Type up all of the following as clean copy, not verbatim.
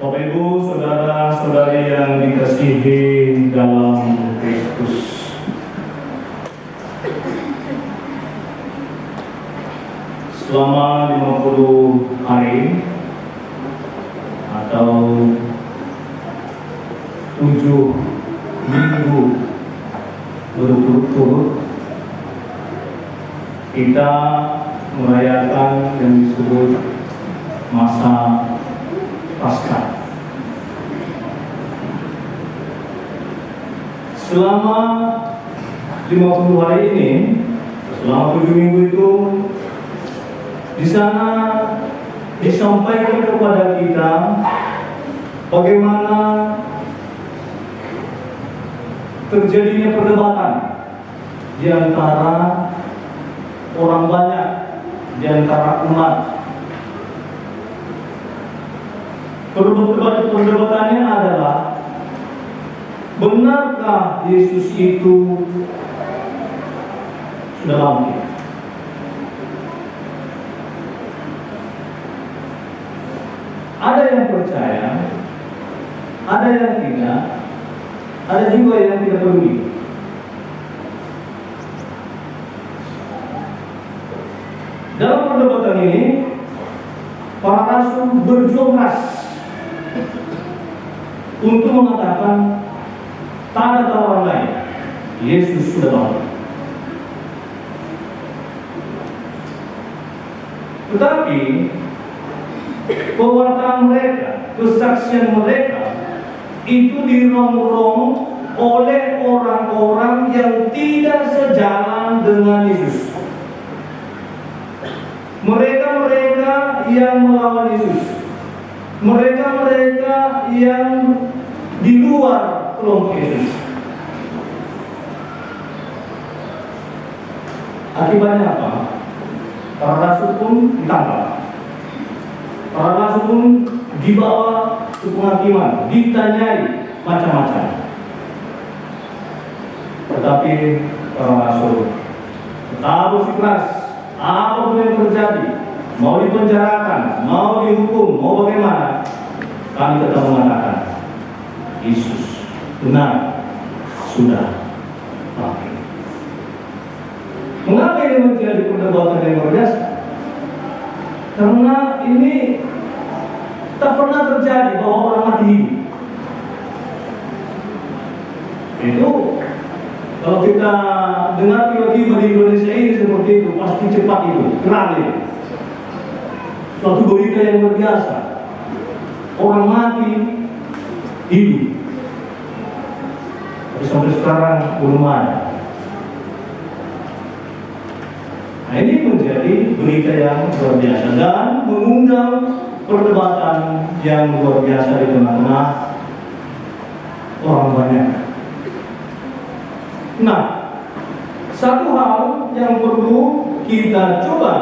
Bapak Ibu, saudara-saudari yang dikasihi dalam Kristus. Selama 50 hari atau 7 minggu berturut-turut kita merayakan yang disebut masa Paskah. Selama 50 hari ini, selama 7 minggu itu, di sana disampaikan kepada kita bagaimana terjadinya perdebatan di antara orang banyak, di antara umat. Perdebatannya adalah, benarkah Yesus itu sudah bangkit? Ada yang percaya, ada yang tidak, ada juga yang tidak peduli. Dalam perdebatan ini, para rasul berjuang keras untuk mengatakan tak ada tawaran lain, Yesus sudah bangkit. Tetapi pewartaan mereka, kesaksian mereka itu dirongrong oleh orang-orang yang tidak sejalan dengan Yesus. Mereka-mereka yang melawan Yesus, mereka-mereka yang di luar kelompok Yesus. Akibatnya apa? Para rasul pun ditangkap, para rasul pun dibawa ke penghakiman, ditanyai macam-macam. Tetapi para rasul tetap bersikeras, apapun yang terjadi, mau dipenjarakan, mau dihukum, mau bagaimana, kami tetap mengatakan Yesus benar sudah bangkit. Mengapa ini menjadi perdebatan yang luar biasa? Karena ini tak pernah terjadi bahwa orang mati hidup. Itu kalau kita dengar tiba-tiba di Indonesia ini seperti itu, pasti cepat itu, keran itu. Suatu berita yang luar biasa. Orang mati hidup. Tapi sampai sekarang belum ada. Nah, ini menjadi berita yang luar biasa dan mengundang perdebatan yang luar biasa di tengah-tengah orang banyak. Nah, satu hal yang perlu kita coba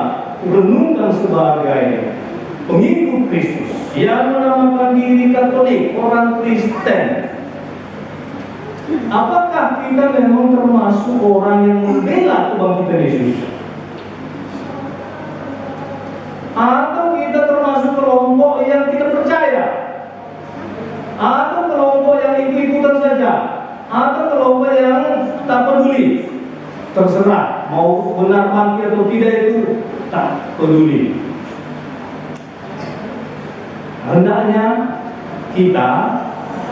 renungkan sebagai pengikut Kristus yang menamakan diri Katolik, orang Kristen. Apakah kita memang termasuk orang yang membela kebangkitan Yesus? Atau kita termasuk kelompok yang tidak percaya? Atau kelompok yang ikut-ikutan saja? Atau kelompok yang tak peduli? Terserah, mau benar bangkit atau tidak itu tak peduli. Hendaknya kita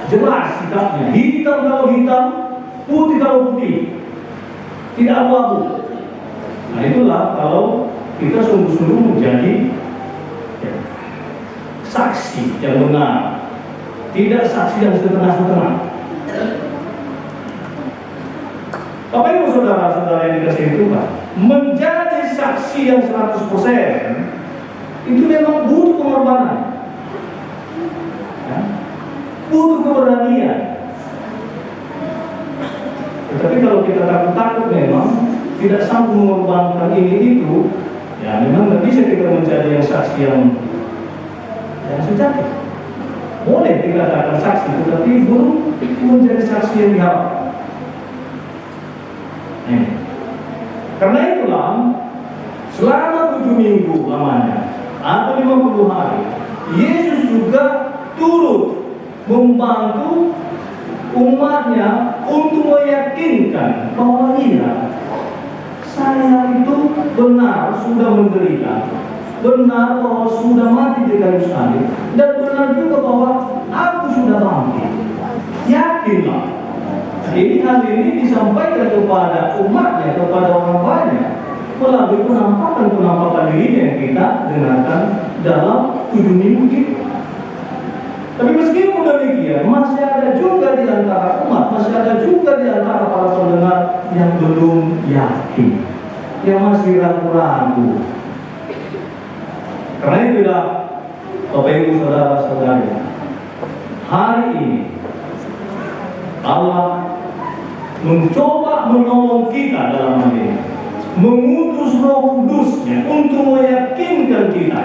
jelas sikapnya, hitam kalau hitam, putih kalau putih, tidak abu-abu. Nah itulah kalau kita sungguh-sungguh menjadi saksi yang benar, tidak saksi yang setengah-setengah. Bapak Ibu saudara-saudara yang dikasihi Tuhan, menjadi saksi yang 100% itu memang butuh pengorbanan, ya, butuh keberanian. Tetapi kalau kita takut-takut memang tidak sanggup mengorbankan ini itu, ya memang tidak bisa kita menjadi yang saksi yang sejati. Boleh dikatakan saksi, tetapi belum menjadi saksi yang diharapkan. Karena itulah selama 7 minggu lamanya atau 50 hari, Yesus juga turut membantu umatnya untuk meyakinkan bahwa iya, saya itu benar sudah menderita, benar bahwa sudah mati di kayu salib, dan benar juga bahwa aku sudah bangkit. Yakinlah. Ini hal ini disampaikan kepada umatnya, kepada orang banyak melalui penampakan ini yang kita dengarkan dalam 7 minggu ini. Tapi meskipun demikian, masih ada juga di antara umat, masih ada juga di antara para pendengar yang belum yakin, yang masih ragu-ragu. Karena itulah, Bapak Ibu Saudara-saudari, hari ini Allah mencoba menolong kita dalam hal ini, mengutus Roh Kudus-Nya untuk meyakinkan kita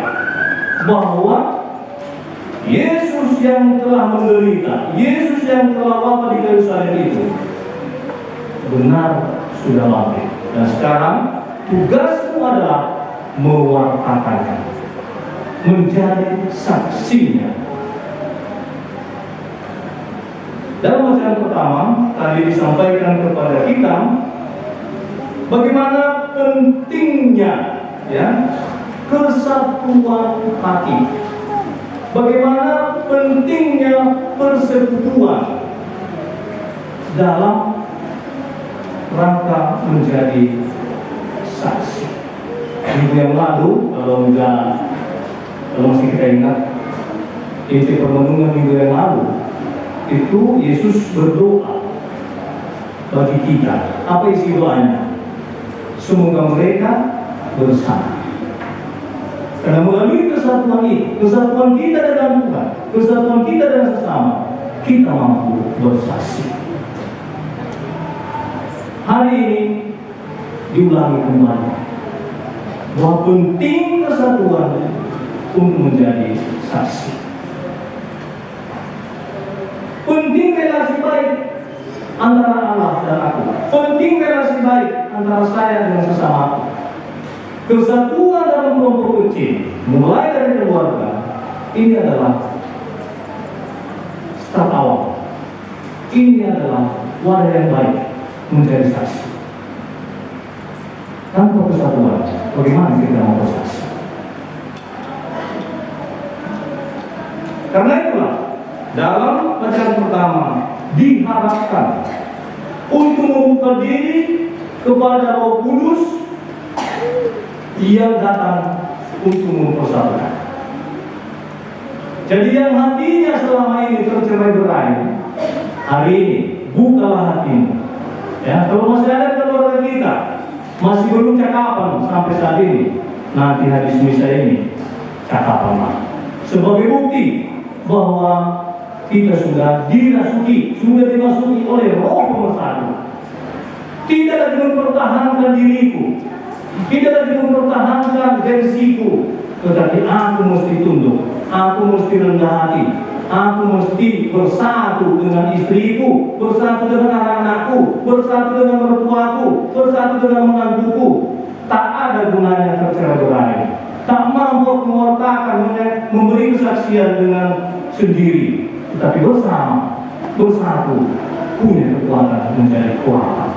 bahwa Yesus yang telah menderita, Yesus yang telah wafat di kayu salib itu benar sudah bangkit, dan sekarang tugasmu adalah mewartakannya, menjadi saksinya. Dalam bacaan pertama tadi disampaikan kepada kita bagaimana pentingnya kesatuan hati, bagaimana pentingnya persekutuan dalam rangka menjadi saksi. Minggu yang lalu, kalau masih kita ingat, inti permenungan minggu yang lalu itu Yesus berdoa bagi kita. Apa isi doanya? Semoga mereka bersama. Karena melalui kesatuan ini, kesatuan kita dengan Tuhan, kesatuan kita dengan sesama, kita mampu bersaksi. Hari ini diulangi kembali bahwa penting kesatuan untuk menjadi saksi. Penting relasi baik antara Allah dan aku. Penting relasi baik antara saya dengan sesama aku. Kesatuan dalam kelompok kecil, mulai dari keluarga, ini adalah start awal. Ini adalah wadah yang baik menjadi saksi. Tanpa kesatuan, bagaimana kita mau bersaksi? Karena itulah, dalam bacaan pertama diharapkan untuk membuka diri kepada Roh Kudus yang datang untuk mempersatukan. Jadi yang hatinya selama ini tercerai-berai, hari ini bukalah hatimu. Ya, kalau masih ada keluarga kita masih belum cakapan sampai saat ini, nanti hadis misa ini cakapan. Sebagai bukti bahwa kita sudah dimasuki oleh Roh Pemersatu. Tidak lagi mempertahankan diriku, tidak lagi mempertahankan gengsiku, tetapi aku mesti tunduk, aku mesti rendah hati, aku mesti bersatu dengan istriku, bersatu dengan anak-anakku, bersatu dengan mertuaku, bersatu dengan menantuku. Tak ada gunanya tercerai-berai, tak mampu mewartakan, memberi kesaksian dengan sendiri, tetapi bersama, bersatu, punya kekuatan menjadi kuat,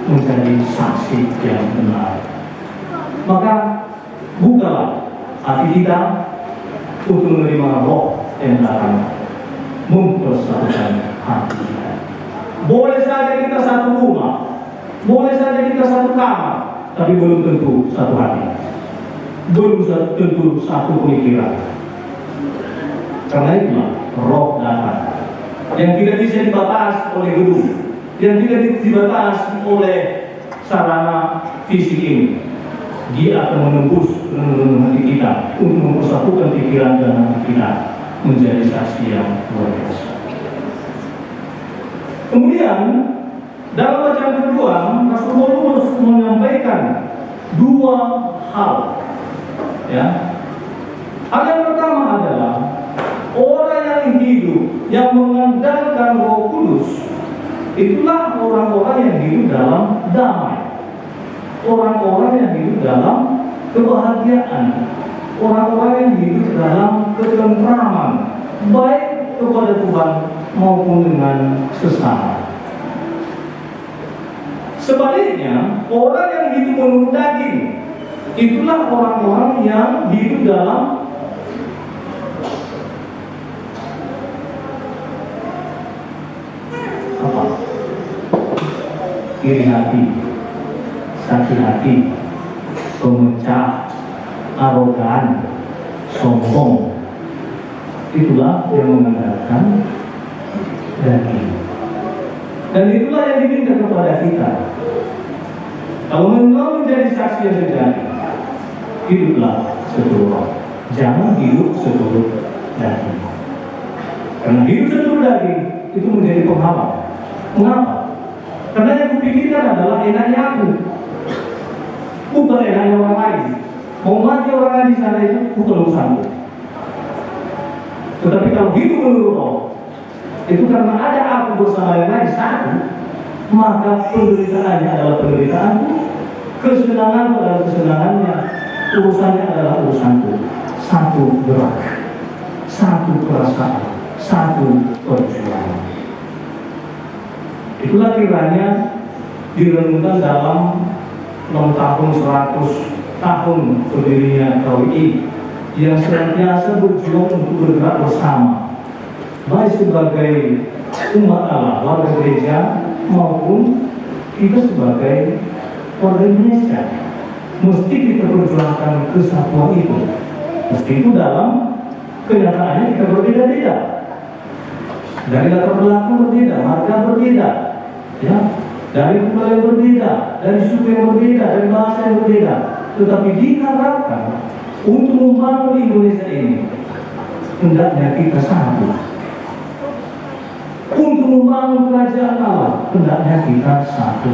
menjadi saksi yang benar. Maka bukalah hati kita untuk menerima Roh yang datang mempersatukan hati kita. Boleh saja kita satu rumah, boleh saja kita satu kamar, tapi belum tentu satu hati, belum tentu satu pemikiran. Karena itulah Roh datang yang tidak bisa dibatasi oleh gedung, yang tidak dibatasi oleh sarana fisik ini. Dia akan menembus hati kita untuk mempersatukan pikiran dan hati kita menjadi saksi yang luar biasa. Kemudian dalam bacaan kedua, Rasul Paulus menyampaikan dua hal. Ya. Hal yang pertama adalah orang yang hidup, yang mengandalkan Roh Kudus, itulah orang-orang yang hidup dalam damai, orang-orang yang hidup dalam kebahagiaan, orang-orang yang hidup dalam ketentraman, baik kepada Tuhan maupun dengan sesama. Sebaliknya, orang yang hidup menurut daging, itulah orang-orang yang hidup dalam apa? Iri hati, sakit hati, pemecah, arogan, sombong. Itulah yang mengandalkan daging. Dan itulah yang diminta kepada kita. Kalau mau menjadi saksi yang sejati, hiduplah seturut roh. Jangan hidup seturut daging. Karena hidup seturut daging itu menjadi penghalang. Mengapa? Karena yang kupikirkan adalah enaknya aku, bukan enaknya orang lain. Mau mati orang lain di sana itu bukan urusanku. Tetapi kalau hidup menurut roh, itu karena ada aku bersama yang lain satu, maka penderitaannya adalah penderitaanku, kesenanganku adalah kesenangannya, urusannya adalah urusanku. Satu gerak, satu perasaan, satu perjuangan. Itulah kiranya direnungkan dalam 6 tahun 100 tahun berdirinya KWI yang senantiasa berjuang untuk bergerak bersama, baik sebagai umat Allah, warga gereja, maupun kita sebagai warga Indonesia. Mesti kita perjuangkan kesatuan itu. Meskipun dalam kenyataannya kita berbeda-beda, dari latar belakang berbeda, marga berbeda, ya, dari budaya yang berbeda, dari suku yang berbeda, dari bahasa yang berbeda. Tetapi diharapkan untuk membangun Indonesia ini, hendaknya kita satu. Untuk membangun kerajaan Allah, hendaknya kita satu.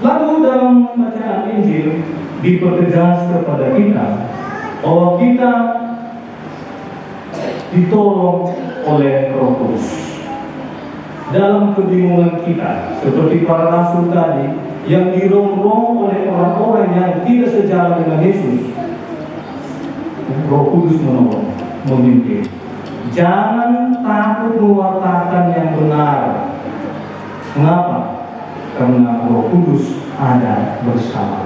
Lalu dalam bacaan Injil dipertegas kepada kita bahwa kita ditolong oleh Roh Kudus dalam kebingungan kita, seperti para rasul tadi yang dirongrong oleh orang-orang yang tidak sejalan dengan Yesus. Roh Kudus menolong, memimpin. Jangan takut mewartakan yang benar. Mengapa? Karena Roh Kudus ada bersama.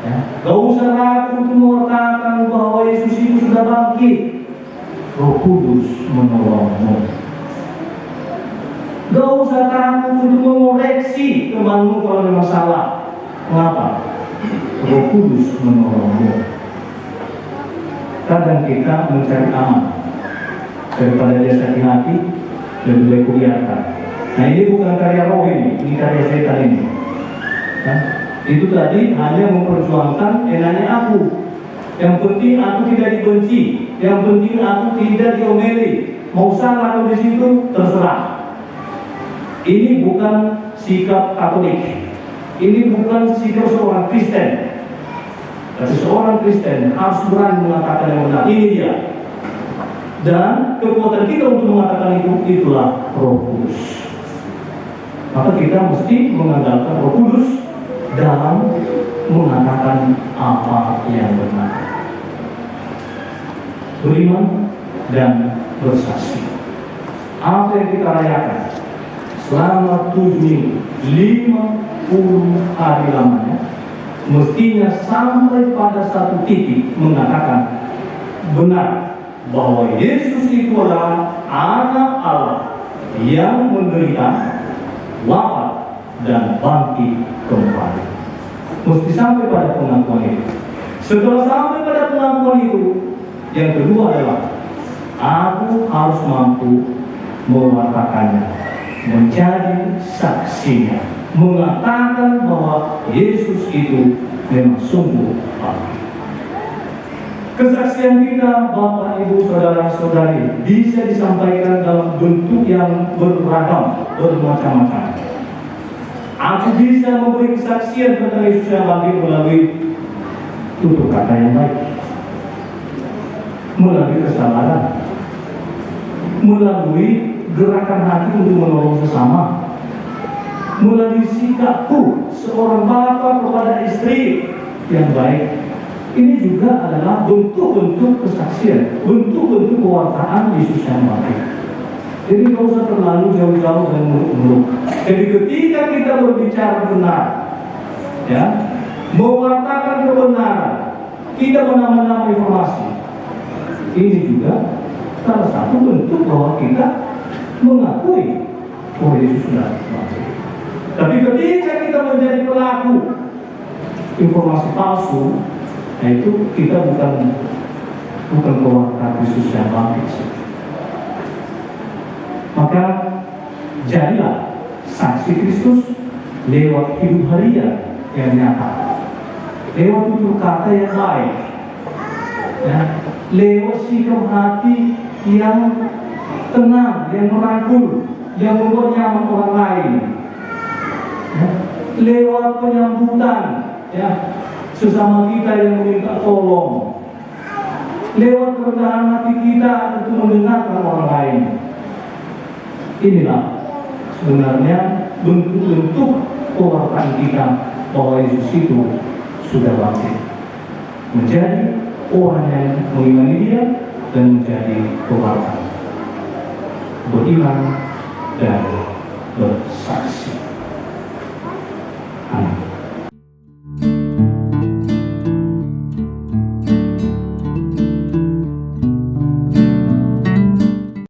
Ya. Gak usah ragu untuk mewartakan bahwa Yesus itu sudah bangkit. Roh Kudus menolongmu. Gak usah takut untuk mengoreksi temanmu kalau memang salah. Mengapa? Roh Kudus menolongmu. Kadang kita mencari aman daripada dia sakit hati, lebih baik kuliahkan. Nah, ini bukan karya roh ini karya setan ini. Nah, itu tadi hanya memperjuangkan enaknya aku. Yang penting aku tidak dibenci, yang penting aku tidak diomeli. Mau salah aku di situ terserah. Ini bukan sikap Katolik. Ini bukan sikap seorang Kristen. Tapi seorang Kristen harus berani mengatakan yang benar. Ini dia. Dan kekuatan kita untuk mengatakan itu, itulah Roh Kudus. Maka kita mesti mengandalkan Roh Kudus dalam mengatakan apa yang benar. Beriman dan bersaksi. Apa yang kita rayakan selama 7 minggu, 50 hari lamanya, mestinya sampai pada satu titik mengatakan benar bahwa Yesus itu adalah Anak Allah yang menderita, wafat, dan bangkit kembali. Mesti sampai pada pengakuan itu. Setelah sampai pada pengakuan itu, yang kedua adalah aku harus mampu mewartakannya, menjadi saksinya, mengatakan bahwa Yesus itu memang sungguh bangkit. Kesaksian kita, Bapak, Ibu, Saudara-saudari, bisa disampaikan dalam bentuk yang beragam, bermacam-macam. Aku bisa memberi kesaksian tentang Yesus yang bangkit melalui tutur kata yang baik, melalui kesabaran, melalui gerakan hati untuk menolong sesama, melalui sikapku seorang bapak kepada istri yang baik, Ini juga adalah bentuk-bentuk kesaksian, bentuk-bentuk pewartaan Yesus yang mati. Jadi tidak usah terlalu jauh-jauh dan muluk-muluk. Jadi ketika kita berbicara benar, ya, mewartakan kebenaran, tidak menambah-nambah informasi, ini juga salah satu bentuk bahwa kita mengakui bahwa Yesus sudah mati. Tapi ketika kita menjadi pelaku informasi palsu, yaitu kita bukan pewarta Kristus yang bangkit. Maka jadilah saksi Kristus lewat hidup harian yang nyata, lewat tutur kata yang baik, ya, lewat sikap hati yang tenang, yang merangkul, yang membuat nyaman orang lain, ya, lewat penyambutan, ya, sesama kita yang meminta tolong, lewat kerendahan hati kita untuk mendengarkan orang lain. Inilah sebenarnya bentuk-bentuk pewartaan kita bahwa Yesus itu sudah bangkit, menjadi orang yang mengimani Dia dan menjadi pewarta, beriman dan bersaksi.